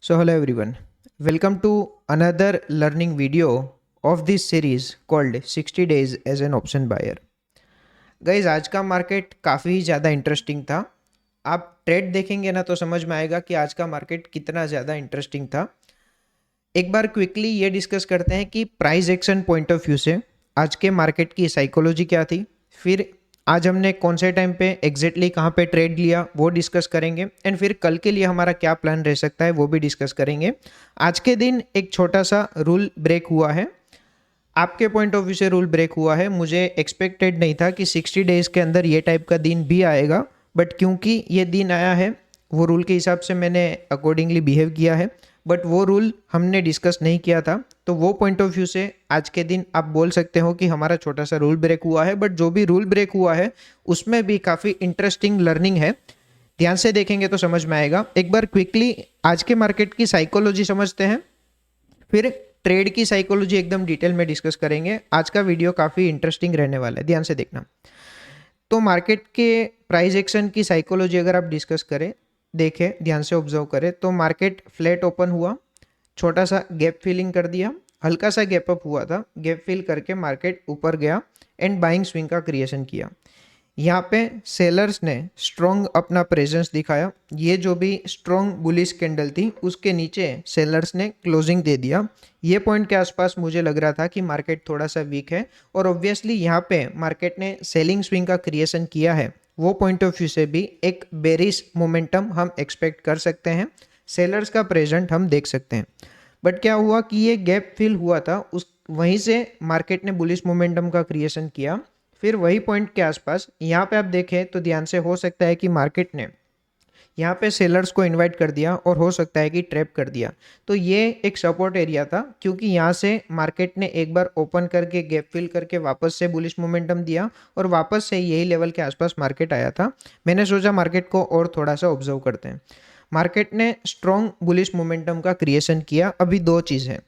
So hello everyone, welcome to another learning video of this series called 60 days as an option buyer. Guys आज का market काफ़ी ज़्यादा interesting था। आप trade देखेंगे ना तो समझ में आएगा कि आज का मार्केट कितना ज़्यादा इंटरेस्टिंग था। एक बार क्विकली ये डिस्कस करते हैं कि price action point of view से आज के मार्केट की साइकोलॉजी क्या थी, फिर आज हमने कौन से टाइम पे एग्जैक्टली कहाँ पे ट्रेड लिया वो डिस्कस करेंगे, एंड फिर कल के लिए हमारा क्या प्लान रह सकता है वो भी डिस्कस करेंगे। आज के दिन एक छोटा सा रूल ब्रेक हुआ है, आपके पॉइंट ऑफ व्यू से रूल ब्रेक हुआ है। मुझे एक्सपेक्टेड नहीं था कि 60 डेज के अंदर ये टाइप का दिन भी आएगा, बट क्योंकि ये दिन आया है वो रूल के हिसाब से मैंने अकॉर्डिंगली बिहेव किया है, बट वो रूल हमने डिस्कस नहीं किया था। तो वो पॉइंट ऑफ व्यू से आज के दिन आप बोल सकते हो कि हमारा छोटा सा रूल ब्रेक हुआ है, बट जो भी रूल ब्रेक हुआ है उसमें भी काफ़ी इंटरेस्टिंग लर्निंग है। ध्यान से देखेंगे तो समझ में आएगा। एक बार क्विकली आज के मार्केट की साइकोलॉजी समझते हैं, फिर ट्रेड की साइकोलॉजी एकदम डिटेल में डिस्कस करेंगे। आज का वीडियो काफ़ी इंटरेस्टिंग रहने वाला है, ध्यान से देखना। तो मार्केट के प्राइस एक्शन की साइकोलॉजी अगर आप डिस्कस करें, देखें, ध्यान से ऑब्जर्व करें, तो मार्केट फ्लैट ओपन हुआ, छोटा सा गैप फिलिंग कर दिया, हल्का सा गैप अप हुआ था, गैप फिल करके मार्केट ऊपर गया एंड बाइंग स्विंग का क्रिएशन किया। यहाँ पे सेलर्स ने स्ट्रॉन्ग अपना प्रेजेंस दिखाया। ये जो भी स्ट्रॉन्ग बुलिश कैंडल थी उसके नीचे सेलर्स ने क्लोजिंग दे दिया। ये पॉइंट के आसपास मुझे लग रहा था कि मार्केट थोड़ा सा वीक है, और ऑब्वियसली यहाँ पे मार्केट ने सेलिंग स्विंग का क्रिएशन किया है। वो पॉइंट ऑफ व्यू से भी एक बेरिश मोमेंटम हम एक्सपेक्ट कर सकते हैं, सेलर्स का प्रेजेंट हम देख सकते हैं। बट क्या हुआ कि ये गैप फिल हुआ था, उस वहीं से मार्केट ने बुलिश मोमेंटम का क्रिएशन किया। फिर वही पॉइंट के आसपास यहाँ पे आप देखें तो ध्यान से, हो सकता है कि मार्केट ने यहाँ पे सेलर्स को इनवाइट कर दिया और हो सकता है कि ट्रैप कर दिया। तो ये एक सपोर्ट एरिया था, क्योंकि यहाँ से मार्केट ने एक बार ओपन करके गैप फिल करके वापस से बुलिश मोमेंटम दिया और वापस से यही लेवल के आसपास मार्केट आया था। मैंने सोचा मार्केट को और थोड़ा सा ऑब्जर्व करते हैं। मार्केट ने स्ट्रॉन्ग बुलिश मोमेंटम का क्रिएशन किया। अभी दो चीज़ है,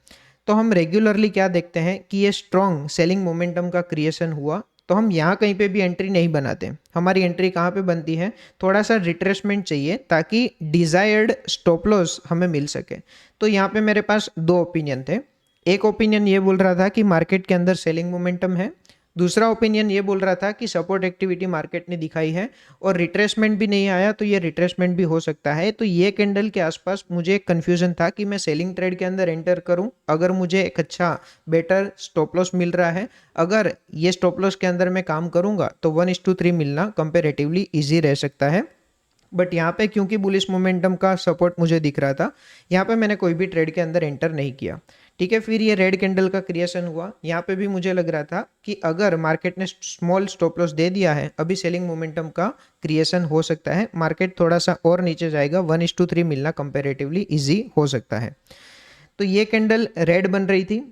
तो हम रेगुलरली क्या देखते हैं कि ये स्ट्रॉन्ग सेलिंग मोमेंटम का क्रिएशन हुआ तो हम यहाँ कहीं पे भी एंट्री नहीं बनाते। हमारी एंट्री कहाँ पे बनती है, थोड़ा सा रिट्रेसमेंट चाहिए ताकि डिजायर्ड स्टॉप लॉस हमें मिल सके। तो यहाँ पे मेरे पास दो ओपिनियन थे। एक ओपिनियन ये बोल रहा था कि मार्केट के अंदर सेलिंग मोमेंटम है, दूसरा ओपिनियन ये बोल रहा था कि सपोर्ट एक्टिविटी मार्केट ने दिखाई है और रिट्रेसमेंट भी नहीं आया, तो ये रिट्रेसमेंट भी हो सकता है। तो ये कैंडल के आसपास मुझे एक कन्फ्यूजन था कि मैं सेलिंग ट्रेड के अंदर एंटर करूं अगर मुझे एक अच्छा बेटर स्टॉप लॉस मिल रहा है। अगर ये स्टॉप लॉस के अंदर मैं काम करूंगा तो 1:3 मिलना कंपेरेटिवली ईजी रह सकता है। बट यहाँ पे क्योंकि बुलिश मोमेंटम का सपोर्ट मुझे दिख रहा था, यहाँ पे मैंने कोई भी ट्रेड के अंदर एंटर नहीं किया। ठीक है, फिर ये रेड कैंडल का क्रिएशन हुआ। यहाँ पे भी मुझे लग रहा था कि अगर मार्केट ने स्मॉल स्टॉप लॉस दे दिया है, अभी सेलिंग मोमेंटम का क्रिएशन हो सकता है, मार्केट थोड़ा सा और नीचे जाएगा, 1:3 मिलना कंपेरेटिवली इजी हो सकता है। तो ये कैंडल रेड बन रही थी।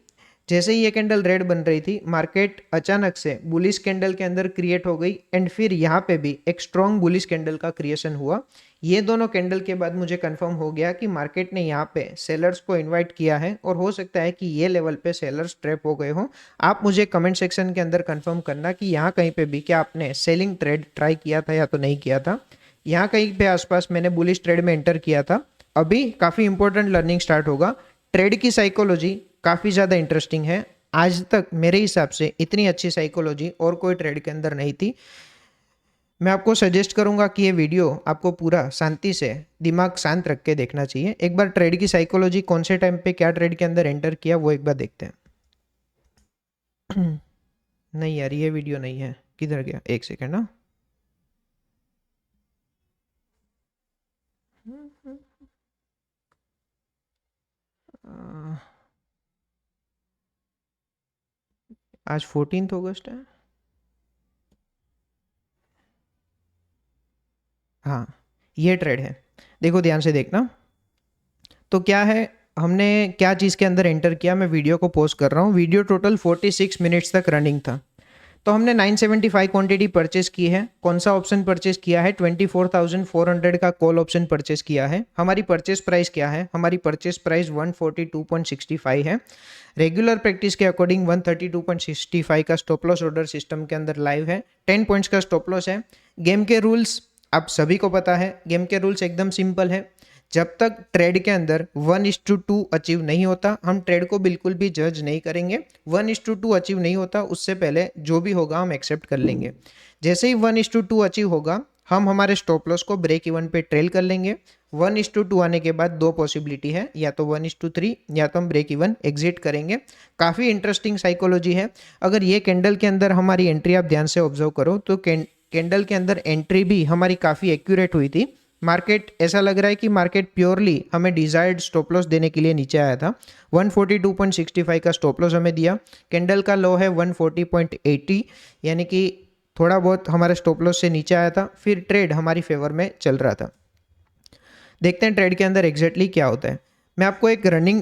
जैसे ही ये कैंडल रेड बन रही थी, मार्केट अचानक से बुलिश कैंडल के अंदर क्रिएट हो गई एंड फिर यहाँ पे भी एक स्ट्रॉन्ग बुलिश कैंडल का क्रिएशन हुआ। ये दोनों कैंडल के बाद मुझे कंफर्म हो गया कि मार्केट ने यहाँ पे सेलर्स को इनवाइट किया है और हो सकता है कि ये लेवल पे सेलर्स ट्रैप हो गए हों। आप मुझे कमेंट सेक्शन के अंदर कंफर्म करना कि यहाँ कहीं पे भी क्या आपने सेलिंग ट्रेड ट्राई किया था या तो नहीं किया था। यहाँ कहीं पे आसपास मैंने बुलिश ट्रेड में एंटर किया था। अभी काफ़ी इंपॉर्टेंट लर्निंग स्टार्ट होगा। ट्रेड की साइकोलॉजी काफ़ी ज़्यादा इंटरेस्टिंग है। आज तक मेरे हिसाब से इतनी अच्छी साइकोलॉजी और कोई ट्रेड के अंदर नहीं थी। मैं आपको सजेस्ट करूंगा कि ये वीडियो आपको पूरा शांति से दिमाग शांत रख के देखना चाहिए। एक बार ट्रेड की साइकोलॉजी, कौन से टाइम पे क्या ट्रेड के अंदर एंटर किया, वो एक बार देखते हैं। नहीं यार, ये वीडियो नहीं है, किधर गया, एक सेकेंड ना। आज 14 अगस्त है। हाँ, ये ट्रेड है, देखो ध्यान से देखना। तो क्या है, हमने क्या चीज़ के अंदर एंटर किया, मैं वीडियो को पोस्ट कर रहा हूँ। वीडियो टोटल 46 मिनट्स तक रनिंग था। तो हमने 975 क्वांटिटी परचेस की है। कौन सा ऑप्शन परचेस किया है, 24,400 का कॉल ऑप्शन परचेस किया है। हमारी परचेस प्राइस क्या है, हमारी परचेस प्राइस 142.65 है। रेगुलर प्रैक्टिस के अकॉर्डिंग 132.65 का स्टॉप लॉस ऑर्डर सिस्टम के अंदर लाइव है। 10 पॉइंट्स का स्टॉप लॉस है। गेम के रूल्स आप सभी को पता है, गेम के रूल्स एकदम सिंपल है। जब तक ट्रेड के अंदर 1:2 अचीव नहीं होता हम ट्रेड को बिल्कुल भी जज नहीं करेंगे। 1:2 अचीव नहीं होता उससे पहले जो भी होगा हम एक्सेप्ट कर लेंगे। जैसे ही 1:2 अचीव होगा हम हमारे स्टॉप लॉस को ब्रेक इवन पे ट्रेल कर लेंगे। 1:2 आने के बाद दो पॉसिबिलिटी है, या तो 1:3 या तो हम ब्रेक इवन एग्जिट करेंगे। काफ़ी इंटरेस्टिंग साइकोलॉजी है। अगर ये कैंडल के अंदर हमारी एंट्री आप ध्यान से ऑब्जर्व करो तो कैंडल के अंदर एंट्री भी हमारी काफ़ी एक्यूरेट हुई थी। मार्केट ऐसा लग रहा है कि मार्केट प्योरली हमें डिजायर्ड स्टॉप लॉस देने के लिए नीचे आया था। 142.65 का स्टॉप लॉस हमें दिया। कैंडल का लो है 140.80, यानी कि थोड़ा बहुत हमारे स्टॉप लॉस से नीचे आया था। फिर ट्रेड हमारी फेवर में चल रहा था। देखते हैं ट्रेड के अंदर एग्जैक्टली क्या होता है। मैं आपको एक रनिंग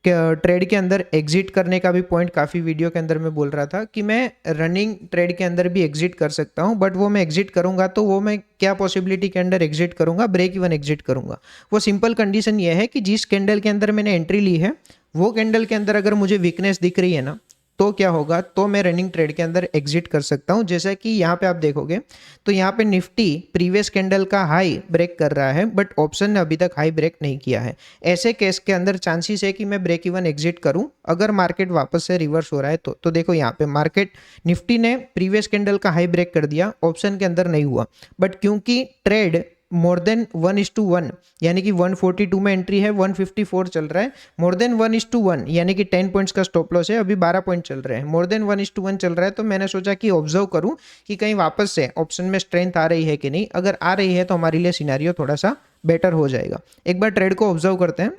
ट्रेड के अंदर एग्जिट करने का भी पॉइंट काफ़ी वीडियो के अंदर मैं बोल रहा था कि मैं रनिंग ट्रेड के अंदर भी एग्जिट कर सकता हूं, बट वो मैं एग्जिट करूंगा तो वो मैं क्या पॉसिबिलिटी के अंदर एग्जिट करूंगा, ब्रेक इवन एग्जिट करूंगा। वो सिंपल कंडीशन ये है कि जिस कैंडल के अंदर मैंने एंट्री ली है वो कैंडल के अंदर अगर मुझे वीकनेस दिख रही है ना, तो क्या होगा, तो मैं रनिंग ट्रेड के अंदर एग्जिट कर सकता हूं। जैसा कि यहाँ पे आप देखोगे तो यहाँ पे निफ्टी प्रीवियस कैंडल का हाई ब्रेक कर रहा है, बट ऑप्शन ने अभी तक हाई ब्रेक नहीं किया है। ऐसे केस के अंदर चांसेस है कि मैं ब्रेक इवन एग्जिट करूं अगर मार्केट वापस से रिवर्स हो रहा है तो देखो यहाँ पे मार्केट निफ्टी ने प्रीवियस कैंडल का हाई ब्रेक कर दिया, ऑप्शन के अंदर नहीं हुआ। बट क्योंकि ट्रेड मोर देन 1:1 यानी कि 142 में एंट्री है, 154 चल रहा है, मोर देन 1:1 यानी कि 10 पॉइंट्स का स्टॉप लॉस है, अभी 12 पॉइंट चल रहे हैं, मोर देन 1:1 चल रहा है। तो मैंने सोचा कि ऑब्जर्व करूं कि कहीं वापस से ऑप्शन में स्ट्रेंथ आ रही है कि नहीं। अगर आ रही है तो हमारे लिए सिनेरियो थोड़ा सा बेटर हो जाएगा। एक बार ट्रेड को ऑब्जर्व करते हैं।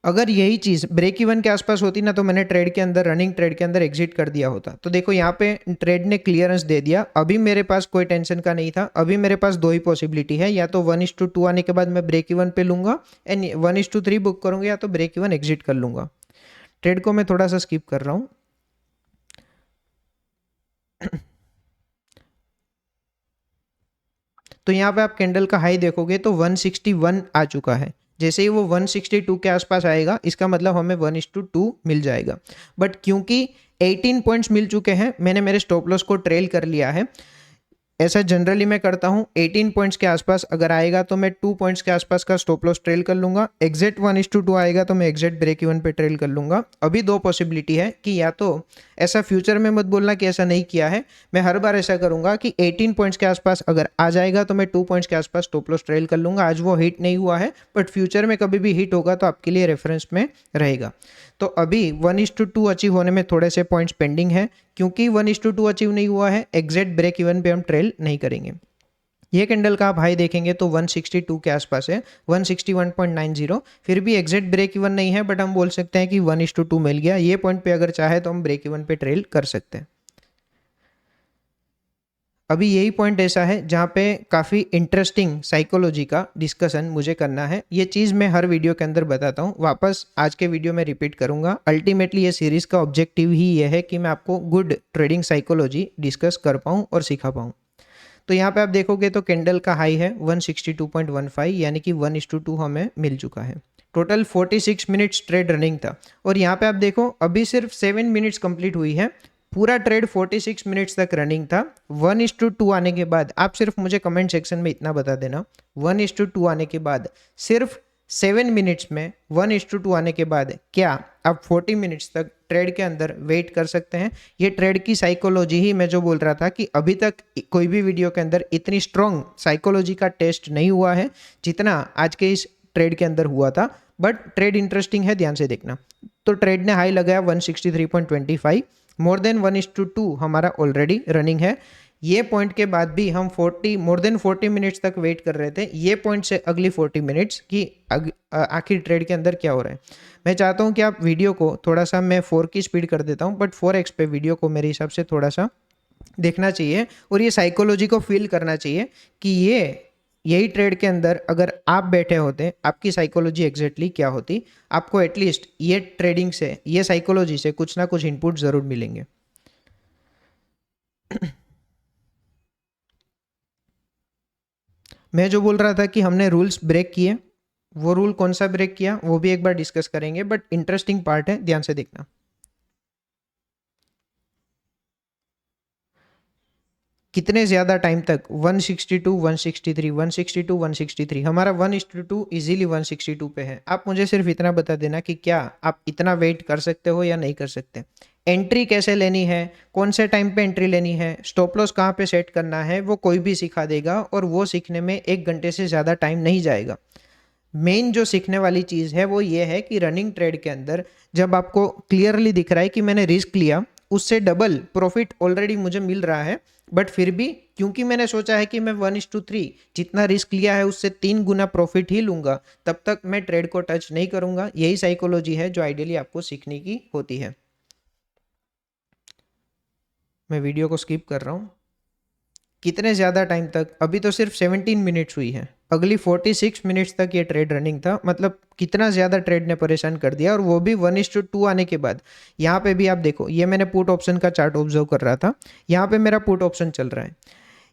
अगर यही चीज़ ब्रेक इवन के आसपास होती ना तो मैंने ट्रेड के अंदर, रनिंग ट्रेड के अंदर एग्जिट कर दिया होता। तो देखो यहाँ पे ट्रेड ने क्लियरेंस दे दिया। अभी मेरे पास कोई टेंशन का नहीं था। अभी मेरे पास दो ही पॉसिबिलिटी है, या तो 1:2 आने के बाद मैं ब्रेक इवन पे लूंगा एंड 1:3 बुक करूंगा, या तो ब्रेक इवन एग्जिट कर लूंगा। ट्रेड को मैं थोड़ा सा स्किप कर रहा हूँ। तो यहाँ पे आप कैंडल का हाई देखोगे तो 161 आ चुका है। जैसे ही वो 162 के आसपास आएगा इसका मतलब हमें 1:2 मिल जाएगा। बट क्योंकि 18 पॉइंट्स मिल चुके हैं, मैंने मेरे स्टॉप लॉस को ट्रेल कर लिया है। ऐसा जनरली मैं करता हूँ, 18 पॉइंट्स के आसपास अगर आएगा तो मैं 2 पॉइंट्स के आसपास का स्टॉप लॉस ट्रेल कर लूंगा। एग्जैक्ट 1:2 आएगा तो मैं एग्जैक्ट ब्रेक इवन पे ट्रेल कर लूंगा। अभी दो पॉसिबिलिटी है कि या तो ऐसा फ्यूचर में मत बोलना कि ऐसा नहीं किया है, मैं हर बार ऐसा करूंगा कि 18 पॉइंट्स के आसपास अगर आ जाएगा तो मैं 2 पॉइंट्स के आसपास स्टॉप लॉस ट्रेल कर लूंगा। आज वो हिट नहीं हुआ है, बट फ्यूचर में कभी भी हिट होगा तो आपके लिए रेफरेंस में रहेगा। तो अभी 1:2 अचीव होने में थोड़े से पॉइंट्स पेंडिंग है। क्योंकि 1:2 अचीव नहीं हुआ है, एग्जैक्ट ब्रेक इवन पे हम ट्रेल नहीं करेंगे। ये कैंडल का आप हाई देखेंगे तो 162 के आसपास है, 161.90। फिर भी एग्जैक्ट ब्रेक इवन नहीं है, बट हम बोल सकते हैं कि 1:2 मिल गया। ये पॉइंट पे अगर चाहे तो हम ब्रेक इवन पे ट्रेल कर सकते हैं। अभी यही पॉइंट ऐसा है जहाँ पे काफ़ी इंटरेस्टिंग साइकोलॉजी का डिस्कशन मुझे करना है। ये चीज़ मैं हर वीडियो के अंदर बताता हूँ, वापस आज के वीडियो में रिपीट करूँगा। अल्टीमेटली ये सीरीज़ का ऑब्जेक्टिव ही ये है कि मैं आपको गुड ट्रेडिंग साइकोलॉजी डिस्कस कर पाऊँ और सिखा पाऊँ। तो यहाँ पे आप देखोगे तो कैंडल का हाई है 162.15, यानी कि 1:2 हमें मिल चुका है। टोटल 46 मिनट्स ट्रेड रनिंग था। और यहाँ पे आप देखो अभी सिर्फ 7 मिनट्स कंप्लीट हुई है। पूरा ट्रेड 46 मिनट्स तक रनिंग था। 1:2 आने के बाद आप सिर्फ मुझे कमेंट सेक्शन में इतना बता देना, 1:2 आने के बाद सिर्फ 7 मिनट्स में 1:2 आने के बाद क्या आप 40 मिनट्स तक ट्रेड के अंदर वेट कर सकते हैं? ये ट्रेड की साइकोलॉजी ही मैं जो बोल रहा था कि अभी तक कोई भी वीडियो के अंदर इतनी स्ट्रॉन्ग साइकोलॉजी का टेस्ट नहीं हुआ है जितना आज के इस ट्रेड के अंदर हुआ था। बट ट्रेड इंटरेस्टिंग है, ध्यान से देखना। तो ट्रेड ने हाई लगाया 163.25, मोर देन 1:2 हमारा ऑलरेडी रनिंग है। ये पॉइंट के बाद भी हम मोर देन 40 मिनट्स तक वेट कर रहे थे। ये पॉइंट से अगली 40 मिनट्स की आखिर ट्रेड के अंदर क्या हो रहा है। मैं चाहता हूँ कि आप वीडियो को थोड़ा सा, मैं 4 की स्पीड कर देता हूँ, बट 4x पे वीडियो को मेरे हिसाब से थोड़ा सा देखना चाहिए और ये साइकोलॉजी को फील करना चाहिए कि यही ट्रेड के अंदर अगर आप बैठे होते आपकी साइकोलॉजी एग्जैक्टली क्या होती। आपको एटलीस्ट ये ट्रेडिंग से, ये साइकोलॉजी से कुछ ना कुछ इनपुट जरूर मिलेंगे। मैं जो बोल रहा था कि हमने रूल्स ब्रेक किए, वो रूल कौन सा ब्रेक किया वो भी एक बार डिस्कस करेंगे, बट इंटरेस्टिंग पार्ट है, ध्यान से देखना। कितने ज़्यादा टाइम तक 162 163 162 163, हमारा 1:2 इजीली 162 पे है। आप मुझे सिर्फ इतना बता देना कि क्या आप इतना वेट कर सकते हो या नहीं कर सकते। एंट्री कैसे लेनी है, कौन से टाइम पे एंट्री लेनी है, स्टॉप लॉस कहाँ पे सेट करना है, वो कोई भी सिखा देगा और वो सीखने में 1 घंटे से ज़्यादा टाइम नहीं जाएगा। मेन जो सीखने वाली चीज़ है वो ये है कि रनिंग ट्रेड के अंदर जब आपको क्लियरली दिख रहा है कि मैंने रिस्क लिया, उससे डबल प्रॉफिट ऑलरेडी मुझे मिल रहा है, बट फिर भी क्योंकि मैंने सोचा है कि मैं 1:3 जितना रिस्क लिया है उससे 3 गुना प्रॉफिट ही लूंगा, तब तक मैं ट्रेड को टच नहीं करूंगा। यही साइकोलॉजी है जो आइडियली आपको सीखने की होती है। मैं वीडियो को स्किप कर रहा हूँ। कितने ज़्यादा टाइम तक, अभी तो सिर्फ 17 मिनट्स हुई है, अगली 46 मिनट्स तक ये ट्रेड रनिंग था। मतलब कितना ज़्यादा ट्रेड ने परेशान कर दिया, और वो भी 1:2 आने के बाद। यहाँ पे भी आप देखो, ये मैंने पुट ऑप्शन का चार्ट ऑब्जर्व कर रहा था, यहाँ पे मेरा पुट ऑप्शन चल रहा है।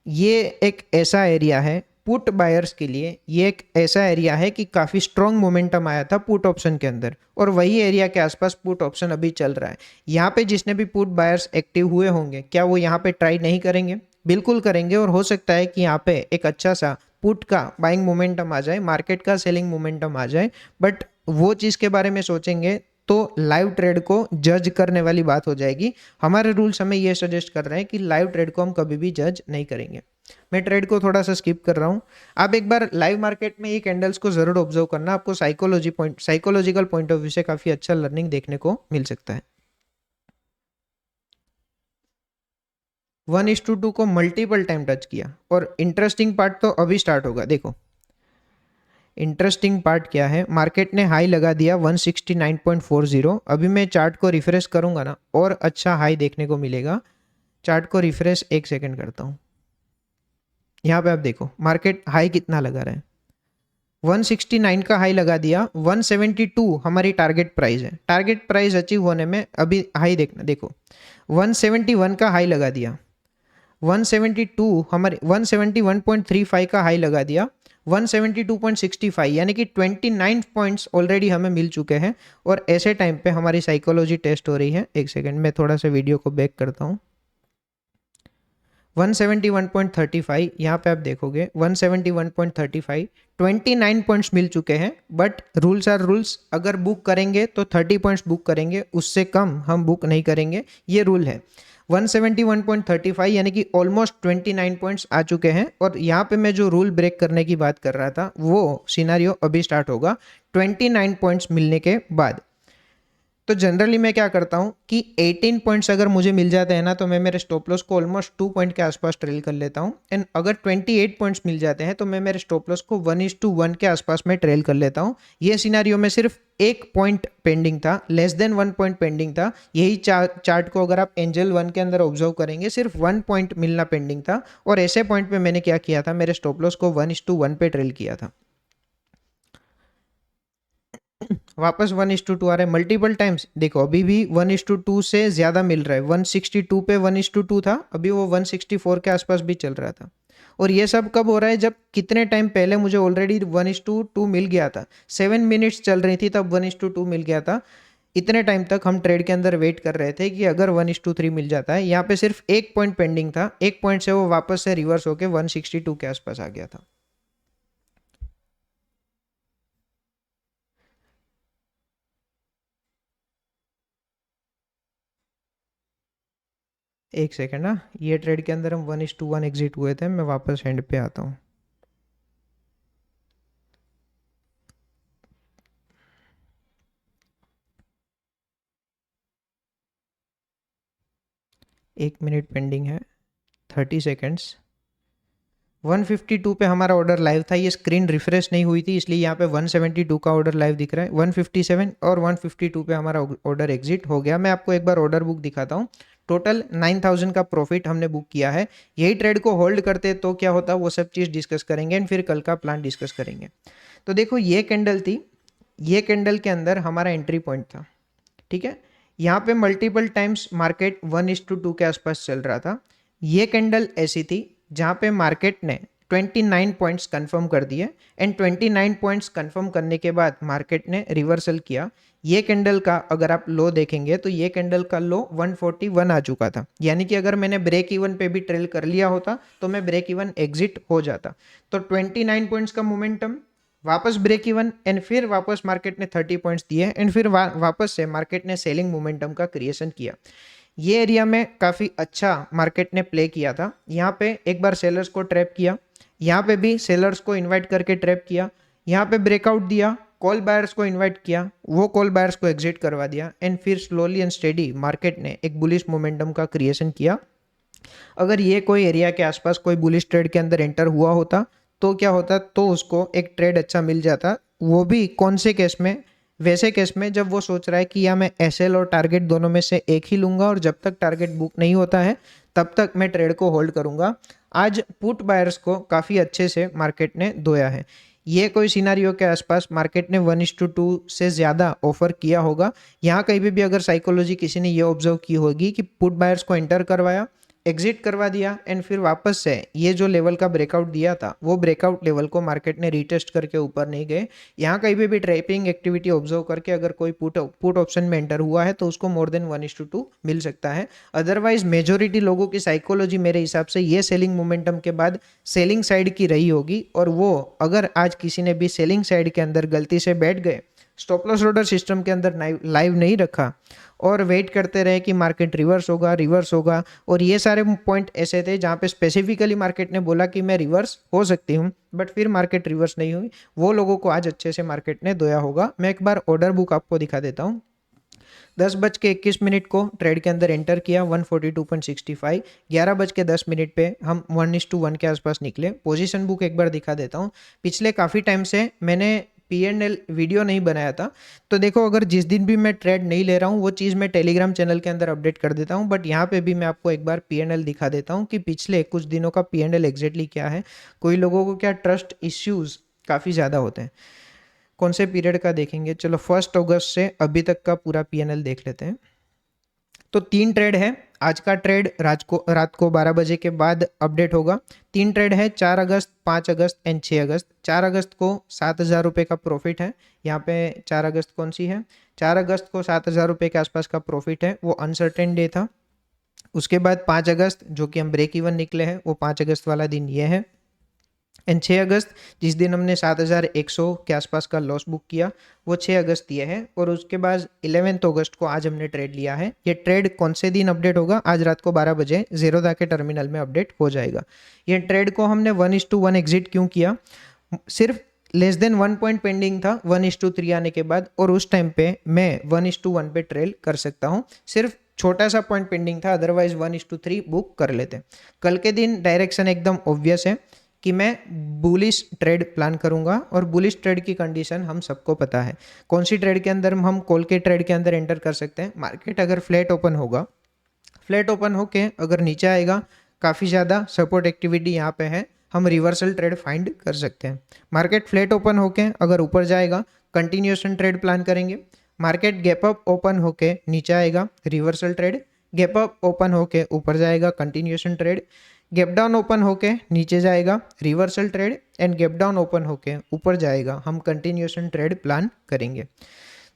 ये एक ऐसा एरिया है पुट बायर्स के लिए, ये एक ऐसा एरिया है कि काफ़ी स्ट्रॉन्ग मोमेंटम आया था पुट ऑप्शन के अंदर, और वही एरिया के आसपास पुट ऑप्शन अभी चल रहा है। यहाँ पे जिसने भी पुट बायर्स एक्टिव हुए होंगे, क्या वो यहाँ पे ट्राई नहीं करेंगे? बिल्कुल करेंगे, और हो सकता है कि यहाँ पे एक अच्छा सा पुट का बाइंग मोमेंटम आ जाए, मार्केट का सेलिंग मोमेंटम आ जाए। बट वो चीज़ के बारे में सोचेंगे तो लाइव ट्रेड को जज करने वाली बात हो जाएगी। हमारे रूल्स हमें ये सजेस्ट कर रहे हैं कि लाइव ट्रेड को हम कभी भी जज नहीं करेंगे। मैं ट्रेड को थोड़ा सा स्किप कर रहा हूँ। आप एक बार लाइव मार्केट में ये कैंडल्स को जरूर ऑब्जर्व करना, आपको साइकोलॉजिकल पॉइंट ऑफ व्यू से काफी अच्छा लर्निंग देखने को मिल सकता है। 1:2 को मल्टीपल टाइम टच किया, और इंटरेस्टिंग पार्ट तो अभी स्टार्ट होगा। देखो इंटरेस्टिंग पार्ट क्या है, मार्केट ने हाई लगा दिया 169.40। अभी मैं चार्ट को रिफ्रेश करूंगा ना, और अच्छा हाई देखने को मिलेगा। चार्ट को रिफ्रेश 1 सेकेंड करता हूँ। यहाँ पे आप देखो मार्केट हाई कितना लगा रहा है, 169 का हाई लगा दिया। 172 हमारी टारगेट प्राइस है, टारगेट प्राइस अचीव होने में अभी हाई देखना। देखो 171 का हाई लगा दिया, 172 हमारे 171.35 का हाई लगा दिया, 172.65 यानी कि 29 पॉइंट्स ऑलरेडी हमें मिल चुके हैं। और ऐसे टाइम पे हमारी साइकोलॉजी टेस्ट हो रही है। 1 सेकेंड में थोड़ा सा वीडियो को बैक करता हूँ। 171.35 यहाँ पे आप देखोगे 171.35, 29 पॉइंट्स मिल चुके हैं। बट रूल्स आर रूल्स, अगर बुक करेंगे तो 30 पॉइंट्स बुक करेंगे, उससे कम हम बुक नहीं करेंगे, ये रूल है। 171.35 यानी कि ऑलमोस्ट 29 पॉइंट्स आ चुके हैं। और यहाँ पे मैं जो रूल ब्रेक करने की बात कर रहा था वो सिनेरियो अभी स्टार्ट होगा 29 पॉइंट्स मिलने के बाद। तो जनरली मैं क्या करता हूँ कि 18 पॉइंट्स अगर मुझे मिल जाते हैं ना, तो मैं मेरे स्टॉप लॉस को ऑलमोस्ट 2 पॉइंट के आसपास ट्रेल कर लेता हूँ। एंड अगर 28 पॉइंट्स मिल जाते हैं तो मैं मेरे स्टॉप लॉस को 1:1 के आसपास में ट्रेल कर लेता हूँ। ये सिनेरियो में सिर्फ 1 पॉइंट पेंडिंग था, लेस देन 1 पॉइंट पेंडिंग था। यही चार्ट को अगर आप एंजल 1 के अंदर ऑब्जर्व करेंगे, सिर्फ 1 पॉइंट मिलना पेंडिंग था। और ऐसे पॉइंट पे मैंने क्या किया था, मेरे स्टॉप लॉस को 1:1 पे ट्रेल किया था। वापस 1:2 आ रहा है मल्टीपल टाइम्स। देखो अभी भी 1:2 से ज्यादा मिल रहा है। 162 पे 1:2 था, अभी वो 164 के आसपास भी चल रहा था। और ये सब कब हो रहा है, जब कितने टाइम पहले मुझे ऑलरेडी 1:2 मिल गया था। 7 मिनट्स चल रही थी तब 1:2 मिल गया था। इतने टाइम तक हम ट्रेड के अंदर वेट कर रहे थे कि अगर 1:3 मिल जाता है। यहाँ पे सिर्फ 1 पॉइंट पेंडिंग था, 1 पॉइंट से वो वापस से रिवर्स होकर 162 के आसपास आ गया था। 1 सेकेंड ना, ये ट्रेड के अंदर हम 1:1 एग्जिट हुए थे। मैं वापस हैंड पे आता हूँ। एक मिनट पेंडिंग है, 30 सेकेंड्स। 152 पे हमारा ऑर्डर लाइव था, ये स्क्रीन रिफ्रेश नहीं हुई थी इसलिए यहाँ पे 172 का ऑर्डर लाइव दिख रहा है। 157 और 152 पे हमारा ऑर्डर एग्जिट हो गया। मैं आपको एक बार ऑर्डर बुक दिखाता हूँ। टोटल 9000 का प्रॉफिट हमने बुक किया है। यही ट्रेड को होल्ड करते तो क्या होता, वो सब चीज़ डिस्कस करेंगे एंड फिर कल का प्लान डिस्कस करेंगे। तो देखो ये कैंडल थी, ये कैंडल के अंदर हमारा एंट्री पॉइंट था, ठीक है। यहाँ पे मल्टीपल टाइम्स मार्केट 1:2 के आसपास चल रहा था। ये कैंडल ऐसी थी जहाँ पे मार्केट ने 29 पॉइंट्स कंफर्म कर दिए, एंड 29 पॉइंट्स कंफर्म करने के बाद मार्केट ने रिवर्सल किया। ये कैंडल का अगर आप लो देखेंगे तो ये कैंडल का लो 141 आ चुका था, यानी कि अगर मैंने ब्रेक इवन पे भी ट्रेल कर लिया होता तो मैं ब्रेक इवन एग्जिट हो जाता। तो 29 पॉइंट्स का मोमेंटम, वापस ब्रेक इवन, एंड फिर वापस मार्केट ने 30 पॉइंट्स दिए, एंड फिर वापस से मार्केट ने सेलिंग मोमेंटम का क्रिएशन किया। ये एरिया में काफ़ी अच्छा मार्केट ने प्ले किया था। यहाँ पे एक बार सेलर्स को ट्रैप किया, यहाँ पे भी सेलर्स को इन्वाइट करके ट्रैप किया, यहाँ पे ब्रेकआउट दिया, कॉल बायर्स को इन्वाइट किया, वो कॉल बायर्स को एग्जिट करवा दिया, एंड फिर स्लोली एंड स्टेडी मार्केट ने एक बुलिश मोमेंटम का क्रिएशन किया। अगर ये कोई एरिया के आसपास कोई बुलिश ट्रेड के अंदर एंटर हुआ होता तो क्या होता, तो उसको एक ट्रेड अच्छा मिल जाता। वो भी कौन से केस में, वैसे केस में जब वो सोच रहा है कि या मैं एसएल और टारगेट दोनों में से एक ही लूंगा और जब तक टारगेट बुक नहीं होता है तब तक मैं ट्रेड को होल्ड करूंगा। आज पुट बायर्स को काफ़ी अच्छे से मार्केट ने धोया है। ये कोई सिनारियो के आसपास मार्केट ने 1:2 से ज़्यादा ऑफर किया होगा। यहाँ कहीं भी अगर साइकोलॉजी किसी ने ये ऑब्जर्व की होगी कि पुट बायर्स को एंटर करवाया, एग्जिट करवा दिया, एंड फिर वापस से ये जो लेवल का ब्रेकआउट दिया था वो ब्रेकआउट लेवल को मार्केट ने रीटेस्ट करके ऊपर नहीं गए। यहाँ कहीं भी ट्रेपिंग एक्टिविटी ऑब्जर्व करके अगर कोई पुट ऑप्शन में एंटर हुआ है तो उसको मोर देन 1:2 मिल सकता है। अदरवाइज मेजोरिटी लोगों की साइकोलॉजी मेरे हिसाब से ये सेलिंग मोमेंटम के बाद सेलिंग साइड की रही होगी, और वो अगर आज किसी ने भी सेलिंग साइड के अंदर गलती से बैठ गए, स्टॉप लॉस ऑर्डर सिस्टम के अंदर लाइव नहीं रखा और वेट करते रहे कि मार्केट रिवर्स होगा, और ये सारे पॉइंट ऐसे थे जहाँ पे स्पेसिफिकली मार्केट ने बोला कि मैं रिवर्स हो सकती हूँ, बट फिर मार्केट रिवर्स नहीं हुई, वो लोगों को आज अच्छे से मार्केट ने धोया होगा। मैं एक बार ऑर्डर बुक आपको दिखा देता हूँ। 10:21 को ट्रेड के अंदर एंटर किया 142.65, 11:10 पे हम 1:1 के आसपास निकले। पोजीशन बुक एक बार दिखा देता हूँ। पिछले काफ़ी टाइम से मैंने P&L वीडियो नहीं बनाया था, तो देखो अगर जिस दिन भी मैं ट्रेड नहीं ले रहा हूँ वो चीज़ मैं टेलीग्राम चैनल के अंदर अपडेट कर देता हूँ, बट यहाँ पे भी मैं आपको एक बार P&L दिखा देता हूँ कि पिछले कुछ दिनों का P&L एग्जैक्टली क्या है। कोई लोगों को क्या ट्रस्ट इश्यूज काफ़ी ज़्यादा होते हैं। कौन से पीरियड का देखेंगे, चलो 1 अगस्त से अभी तक का पूरा P&L देख लेते हैं। तो 3 ट्रेड है। आज का ट्रेड रात को 12 बजे के बाद अपडेट होगा। 3 ट्रेड है, 4 अगस्त, 5 अगस्त एंड 6 अगस्त। 4 अगस्त को 7,000 रुपये का प्रॉफिट है। यहाँ पे 4 अगस्त कौन सी है, 4 अगस्त को 7,000 रुपये के आसपास का प्रॉफिट है, वो अनसर्टेन डे था। उसके बाद 5 अगस्त जो कि हम ब्रेक इवन निकले हैं, वो 5 अगस्त वाला दिन ये है। एंड 6 अगस्त जिस दिन हमने 7,100 के आसपास का लॉस बुक किया, वो 6 अगस्त ये है। और उसके बाद 11 अगस्त को आज हमने ट्रेड लिया है। ये ट्रेड कौन से दिन अपडेट होगा, आज रात को 12 बजे ज़ेरोधा के टर्मिनल में अपडेट हो जाएगा। ये ट्रेड को हमने 1:1 एग्जिट क्यों किया, सिर्फ लेस देन 1 पॉइंट पेंडिंग था 1:3 आने के बाद, और उस टाइम पे मैं 1:1 पे ट्रेल कर सकता हूँ। सिर्फ छोटा सा पॉइंट पेंडिंग था, अदरवाइज 1:3 बुक कर लेते। कल के दिन डायरेक्शन एकदम ऑब्वियस है कि मैं बुलिश ट्रेड प्लान करूंगा, और बुलिश ट्रेड की कंडीशन हम सबको पता है। कौन सी ट्रेड के अंदर हम कॉल के ट्रेड के अंदर एंटर कर सकते हैं। मार्केट अगर फ्लैट ओपन होगा, फ्लैट ओपन होके अगर नीचे आएगा, काफ़ी ज़्यादा सपोर्ट एक्टिविटी यहाँ पे है, हम रिवर्सल ट्रेड फाइंड कर सकते हैं। मार्केट फ्लैट ओपन होके अगर ऊपर जाएगा, कंटिन्यूएशन ट्रेड प्लान करेंगे। मार्केट गैप अप ओपन होके नीचे आएगा, reversal trade. Gap up open होके ऊपर जाएगा, continuation trade. Gap down open होके नीचे जाएगा, reversal trade. And gap down open होके ऊपर जाएगा, हम कंटिन्यूएशन ट्रेड प्लान करेंगे।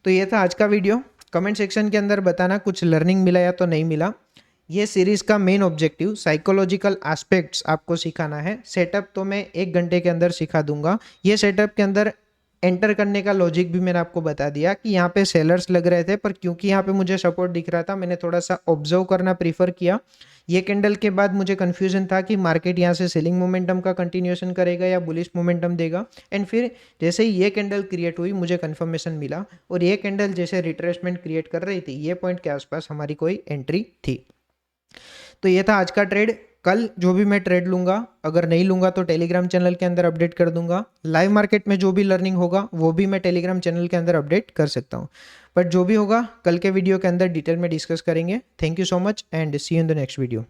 तो ये था आज का वीडियो। कमेंट सेक्शन के अंदर बताना कुछ लर्निंग मिला या तो नहीं मिला। ये सीरीज़ का मेन ऑब्जेक्टिव साइकोलॉजिकल एस्पेक्ट्स आपको सिखाना है। सेटअप तो मैं 1 घंटे के अंदर सिखा दूंगा। ये सेटअप के अंदर एंटर करने का लॉजिक भी मैंने आपको बता दिया कि यहाँ पे सेलर्स लग रहे थे, पर क्योंकि यहाँ पे मुझे सपोर्ट दिख रहा था, मैंने थोड़ा सा ऑब्जर्व करना प्रीफर किया। ये कैंडल के बाद मुझे कन्फ्यूजन था कि मार्केट यहाँ से सेलिंग मोमेंटम का कंटिन्यूएशन करेगा या बुलिश मोमेंटम देगा। एंड फिर जैसे ही ये कैंडल क्रिएट हुई, मुझे कन्फर्मेशन मिला, और ये कैंडल जैसे रिट्रेसमेंट क्रिएट कर रही थी, ये पॉइंट के आसपास हमारी कोई एंट्री थी। तो ये था आज का ट्रेड। कल जो भी मैं ट्रेड लूंगा, अगर नहीं लूंगा तो टेलीग्राम चैनल के अंदर अपडेट कर दूंगा। लाइव मार्केट में जो भी लर्निंग होगा वो भी मैं टेलीग्राम चैनल के अंदर अपडेट कर सकता हूँ। बट जो भी होगा कल के वीडियो के अंदर डिटेल में डिस्कस करेंगे। Thank you so much and see you in the next video.